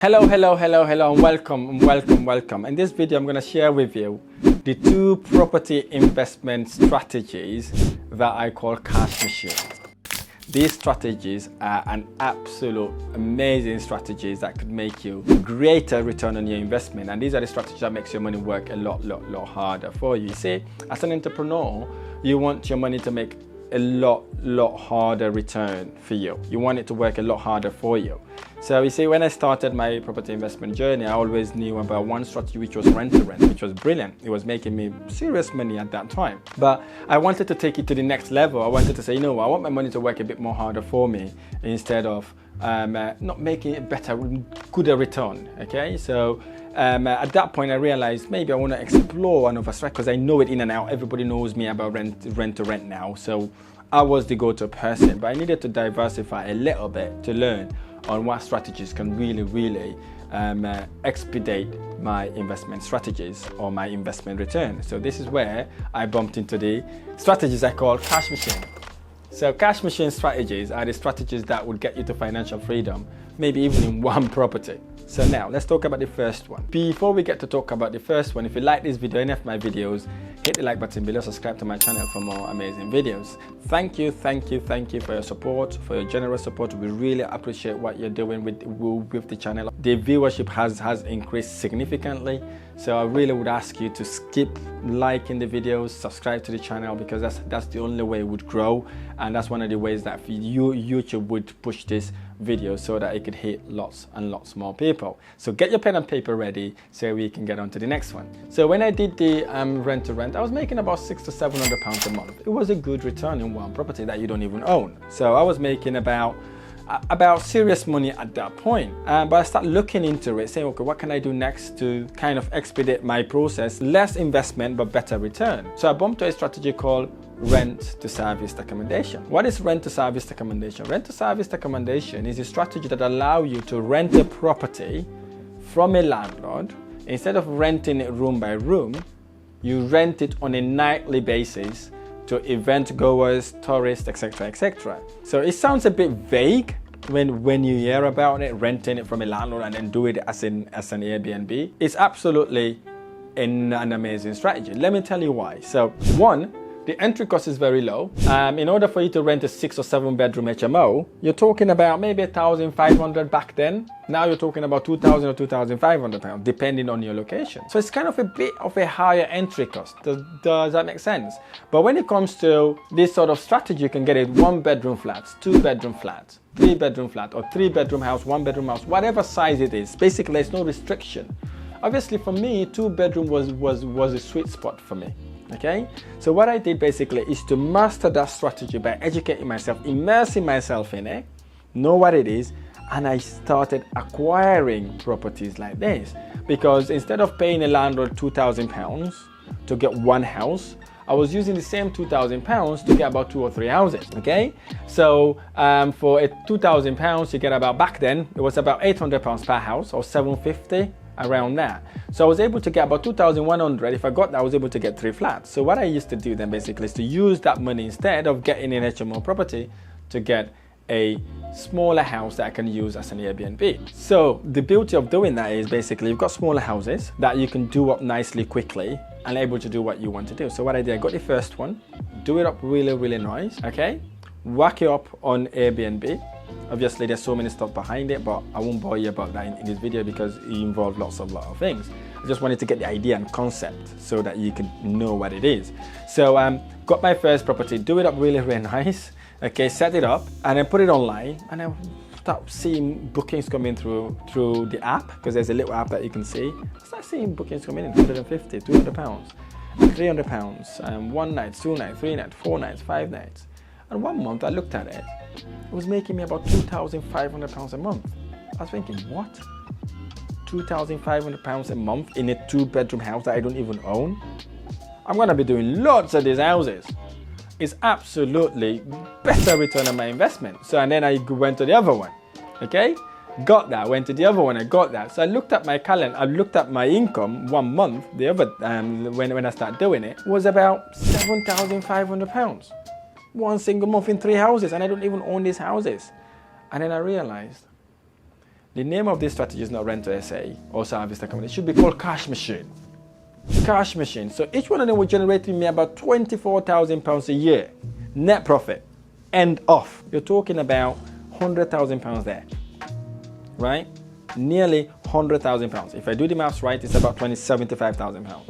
Hello, and welcome. In this video, I'm going to share with you the two property investment strategies that I call cash machines. These strategies are an absolute amazing strategies that could make you a greater return on your investment. And these are the strategies that makes your money work a lot harder for you. You see, as an entrepreneur, you want your money to make a lot harder return for you. You want it to work a lot harder for you. So you see, when I started my property investment journey, I always knew about one strategy, which was rent to rent, which was brilliant. It was making me serious money at that time. But I wanted to take it to the next level. I wanted to say, you know what, I want my money to work a bit more harder for me instead of not making it better, gooder return. Okay, so at that point I realized maybe I want to explore another strategy because I know it in and out. Everybody knows me about rent to rent now, so I was the go-to person. But I needed to diversify a little bit to learn on what strategies can really expedite my investment strategies or my investment return. So this is where I bumped into the strategies I call cash machine. So cash machine strategies are the strategies that would get you to financial freedom, maybe even in one property. So now let's talk about the first one. Before we get to talk about the first one, if you like this video, any of my videos, hit the like button below, subscribe to my channel for more amazing videos. Thank you for your support, for your generous support. We really appreciate what you're doing with the channel. The viewership has increased significantly. So I really would ask you to skip liking the videos, subscribe to the channel, because that's the only way it would grow. And that's one of the ways that YouTube would push this video so that it could hit lots and lots more people. So get your pen and paper ready so we can get on to the next one. So when I did the rent to rent, I was making about £600 to £700 a month. It was a good return in one property that you don't even own. So I was making about serious money at that point. But I started looking into it, saying, okay, what can I do next to kind of expedite my process? Less investment, but better return. So I bumped to a strategy called rent to service accommodation. What is rent to service accommodation? Rent to service accommodation is a strategy that allows you to rent a property from a landlord. Instead of renting it room by room, you rent it on a nightly basis to event goers, tourists, etc. So it sounds a bit vague when you hear about it, renting it from a landlord and then do it as an Airbnb. It's absolutely an amazing strategy. Let me tell you why. So one, the entry cost is very low. In order for you to rent a 6 or 7 bedroom HMO, you're talking about maybe £1,500 back then. Now you're talking about £2,000 or £2,500, depending on your location. So it's kind of a bit of a higher entry cost. Does that make sense? But when it comes to this sort of strategy, you can get it 1 bedroom flats, 2 bedroom flats, 3 bedroom flat, or 3 bedroom house, 1 bedroom house, whatever size it is. Basically, there's no restriction. Obviously, for me, 2 bedroom was a sweet spot for me. Okay, so what I did basically is to master that strategy by educating myself, immersing myself in it, know what it is, and I started acquiring properties like this. Because instead of paying a landlord £2,000 to get one house, I was using the same £2,000 to get about 2 or 3 houses. Okay, so for a £2,000 you get about, back then it was about £800 per house, or £750. Around that. So I was able to get about 2,100. If I got that, I was able to get 3 flats. So what I used to do then basically is to use that money, instead of getting an HMO property, to get a smaller house that I can use as an Airbnb. So the beauty of doing that is basically you've got smaller houses that you can do up nicely quickly and able to do what you want to do. So what I did, I got the first one, do it up really nice, okay? Whack it up on Airbnb. Obviously, there's so many stuff behind it, but I won't bore you about that in this video because it involves lot of things. I just wanted to get the idea and concept so that you can know what it is. So got my first property, do it up really nice. Okay, set it up and then put it online, and I start seeing bookings coming through the app, because there's a little app that you can see. I start seeing bookings coming in, £150, £200, £300, 1 night, 2 nights, 3 nights, 4 nights, 5 nights. And 1 month I looked at it, it was making me about £2,500 a month. I was thinking, what? £2,500 a month in a 2-bedroom house that I don't even own? I'm gonna be doing lots of these houses. It's absolutely better return on my investment. So, and then I went to the other one, okay? Got that, went to the other one, I got that. So I looked at my calendar, I looked at my income 1 month, the other, when I started doing it, was about £7,500. 1 single month in 3 houses, and I don't even own these houses. And then I realized The name of this strategy is not rent to SA or service accommodation. It should be called cash machine. Cash machine. So each one of them will generate me about £24,000 a year net profit. End off. You're talking about £100,000 there, right? Nearly £100,000. If I do the maths right, it's about £75,000.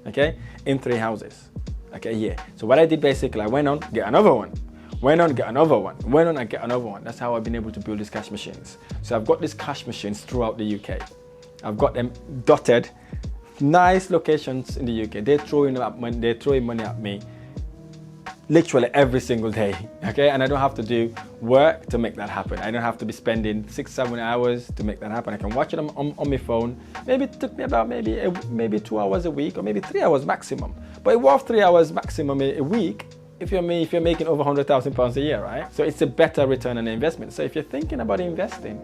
Okay, in 3 houses. Okay, yeah. So what I did basically, I went on, get another one. Went on, get another one. Went on and get another one. That's how I've been able to build these cash machines. So I've got these cash machines throughout the UK. I've got them dotted, nice locations in the UK. They're throwing money at me literally every single day, okay? And I don't have to do work to make that happen. I don't have to be spending 6-7 hours to make that happen. I can watch it on my phone. Maybe it took me about maybe 2 hours a week, or maybe 3 hours maximum. But it was 3 hours maximum a week if you're making over £100,000 a year, right? So it's a better return on investment. So if you're thinking about investing,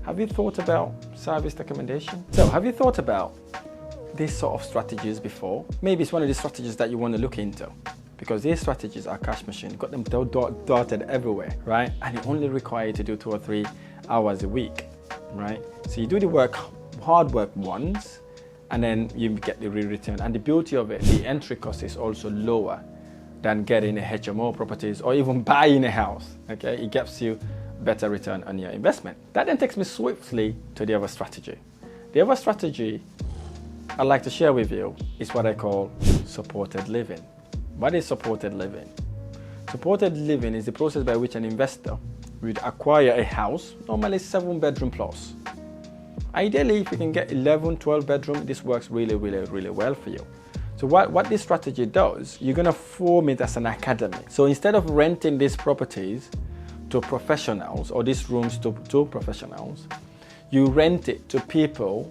have you thought about service accommodation? So have you thought about these sort of strategies before? Maybe it's one of the strategies that you want to look into, because these strategies are cash machine. Got them dotted everywhere, right? And it only require you to do 2 or 3 hours a week, right? So you do the hard work once, and then you get the real return. And the beauty of it, the entry cost is also lower than getting a HMO properties or even buying a house, okay? It gives you better return on your investment. That then takes me swiftly to the other strategy. The other strategy I'd like to share with you is what I call supported living. What is supported living? Supported living is the process by which an investor would acquire a house, normally 7-bedroom plus. Ideally, if you can get 11, 12 bedroom, this works really, really, really well for you. So what this strategy does, you're gonna form it as an academy. So instead of renting these properties to professionals, or these rooms to professionals, you rent it to people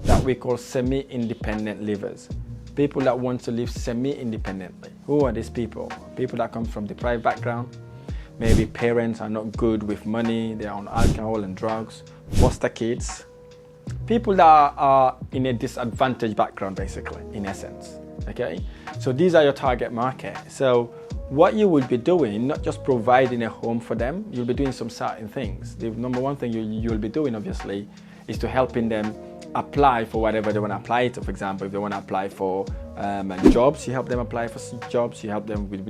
that we call semi-independent livers. People that want to live semi-independently. Who are these people? People that come from deprived background. Maybe parents are not good with money, they're on alcohol and drugs, foster kids. People that are in a disadvantaged background, basically, in essence, okay? So these are your target market. So what you will be doing, not just providing a home for them, you'll be doing some certain things. The number one thing you'll be doing, obviously, is to helping them apply for whatever they want to apply to. For example, if they want to apply for jobs, you help them apply for jobs, you help them with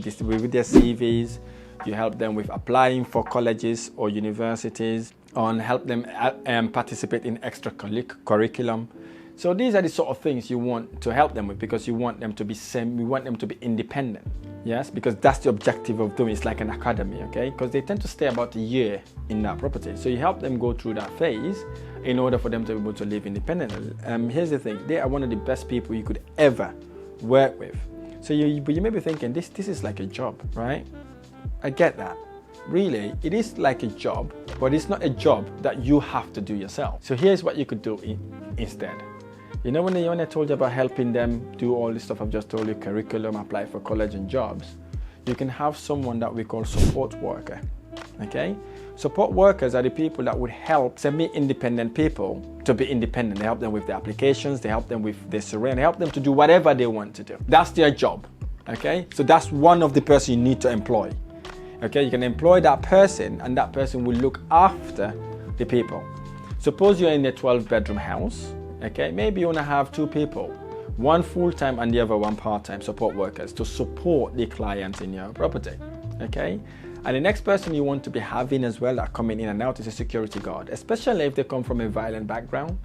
their CVs, you help them with applying for colleges or universities, and help them participate in extra curriculum. So these are the sort of things you want to help them with, because you want them to be independent. Yes, because that's the objective of doing. It's like an academy, okay? Because they tend to stay about a year in that property. So you help them go through that phase in order for them to be able to live independently. Here's the thing, they are one of the best people you could ever work with. So you may be thinking, this is like a job, right? I get that. Really, it is like a job, but it's not a job that you have to do yourself. So here's what you could do instead. You know, when I told you about helping them do all this stuff I've just told you, curriculum, apply for college and jobs, you can have someone that we call support worker, okay? Support workers are the people that would help semi-independent people to be independent. They help them with their applications, they help them with their surrender, they help them to do whatever they want to do. That's their job, okay? So that's one of the person you need to employ, okay? You can employ that person, and that person will look after the people. Suppose you're in a 12-bedroom house, okay? Maybe you want to have 2 people, one full-time and the other one part-time support workers to support the clients in your property, okay? And the next person you want to be having as well that coming in and out is a security guard, especially if they come from a violent background.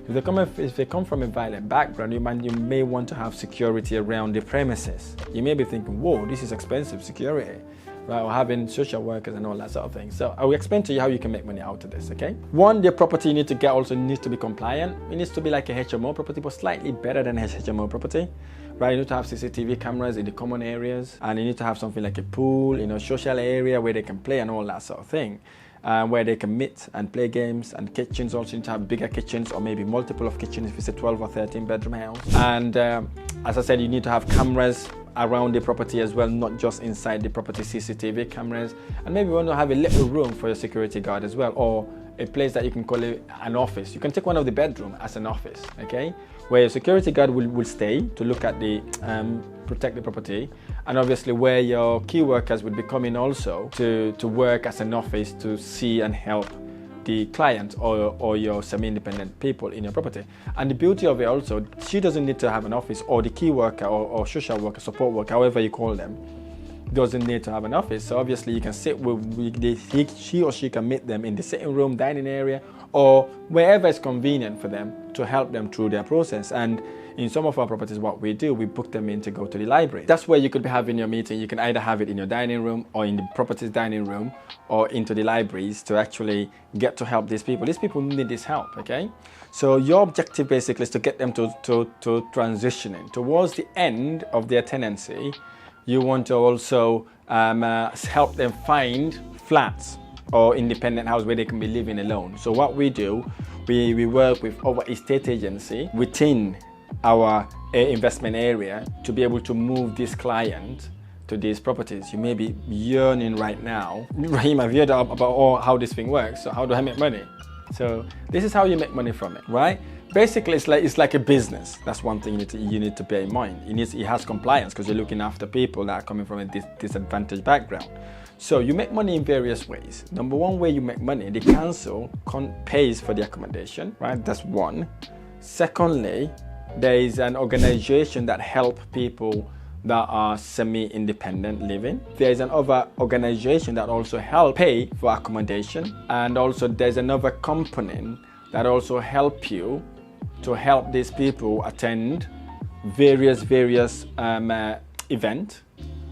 If they come from a violent background, you may want to have security around the premises. You may be thinking, whoa, this is expensive security, right? Or having social workers and all that sort of thing. So I will explain to you how you can make money out of this, okay? One, the property you need to get also needs to be compliant. It needs to be like a HMO property, but slightly better than a HMO property. Right, you need to have CCTV cameras in the common areas, and you need to have something like a pool, social area where they can play and all that sort of thing, where they can meet and play games. And kitchens also, need to have bigger kitchens, or maybe multiple of kitchens if it's a 12 or 13 bedroom house. And as I said, you need to have cameras around the property as well, not just inside the property, CCTV cameras. And maybe you want to have a little room for your security guard as well, or a place that you can call it an office. You can take one of the bedroom as an office, okay? Where your security guard will stay to look at the, protect the property. And obviously where your key workers would be coming also to work as an office to see and help the client or your semi-independent people in your property. And the beauty of it also, she doesn't need to have an office, or the key worker or social worker, support worker, however you call them, doesn't need to have an office. So obviously you can sit she or she can meet them in the sitting room, dining area, or wherever it's convenient for them to help them through their process. And in some of our properties, what we do, we book them in to go to the library. That's where you could be having your meeting. You can either have it in your dining room or in the property's dining room or into the libraries to actually get to help these people. These people need this help, okay? So your objective basically is to get them to transitioning towards the end of their tenancy. You want to also help them find flats or independent house where they can be living alone. So what we do, we work with our estate agency within our investment area to be able to move this client to these properties. You may be yearning right now, Rahim, I've heard about how this thing works, so how do I make money? So this is how you make money from it, right? Basically, it's like a business. That's one thing you need to bear in mind. It has compliance because you're looking after people that are coming from a disadvantaged background. So you make money in various ways. Number one way you make money, the council pays for the accommodation, right? That's one. Secondly, there is an organization that helps people that are semi-independent living. There is another organization that also help pay for accommodation, and also there's another company that also help you to help these people attend various events.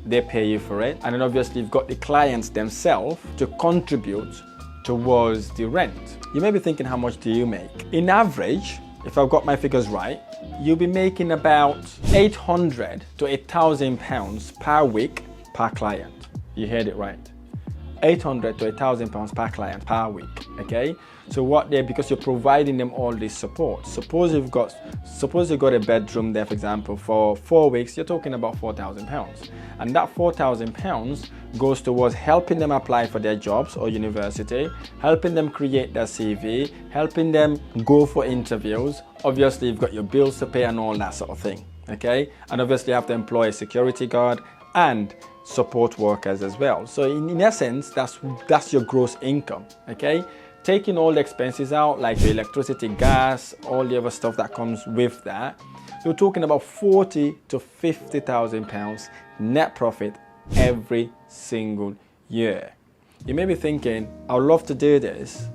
They pay you for it, and then obviously you've got the clients themselves to contribute towards the rent. You may be thinking, how much do you make? In average, if I've got my figures right, you'll be making about 800 to 1,000 pounds per week per client. You heard it right. 800 to 1,000 pounds per client per week, okay? So because you're providing them all this support. Suppose you've got a bedroom there, for example, for 4 weeks, you're talking about 4,000 pounds. And that 4,000 pounds goes towards helping them apply for their jobs or university, helping them create their CV, helping them go for interviews. Obviously, you've got your bills to pay and all that sort of thing, okay? And obviously, you have to employ a security guard and support workers as well. So in essence, that's your gross income, okay? Taking all the expenses out, like the electricity, gas, all the other stuff that comes with that, you're talking about 40 to 50,000 pounds net profit every single year. You may be thinking, I would love to do this,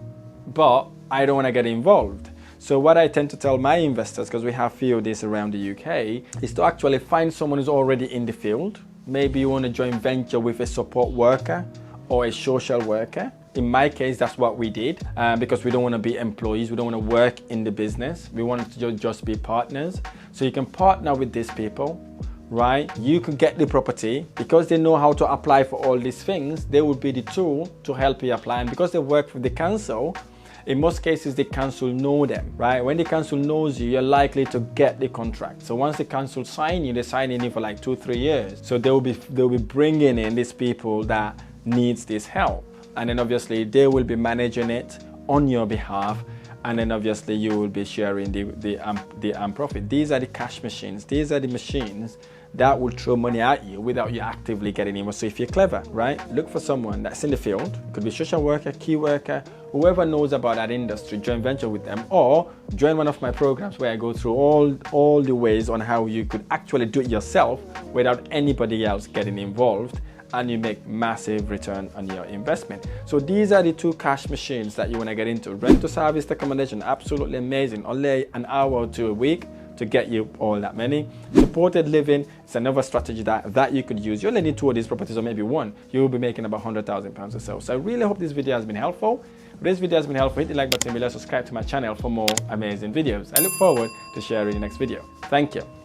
but I don't want to get involved. So what I tend to tell my investors, because we have few of this around the UK, is to actually find someone who's already in the field. Maybe you want to join venture with a support worker or a social worker. In my case, that's what we did, because we don't want to be employees. We don't want to work in the business. We wanted to just be partners. So you can partner with these people, right? You can get the property because they know how to apply for all these things. They will be the tool to help you apply. And because they work with the council, in most cases, the council know them, right? When the council knows you, you're likely to get the contract. So once the council sign you, they sign in for like 2-3 years. So they'll be bringing in these people that needs this help. And then obviously they will be managing it on your behalf. And then obviously you will be sharing the profit. These are the cash machines. These are the machines that will throw money at you without you actively getting involved. So if you're clever, right, look for someone that's in the field. It could be social worker, key worker, whoever knows about that industry, join venture with them, or join one of my programs where I go through all the ways on how you could actually do it yourself without anybody else getting involved, and you make massive return on your investment. So these are the two cash machines that you want to get into. Rent to service accommodation, absolutely amazing. Only an hour or two a week to get you all that money. Supported living is another strategy that you could use. You only need 2 of these properties or maybe 1. You will be making about £100,000 or so. So I really hope this video has been helpful. If this video has been helpful, hit the like button below, subscribe to my channel for more amazing videos. I look forward to sharing the next video. Thank you.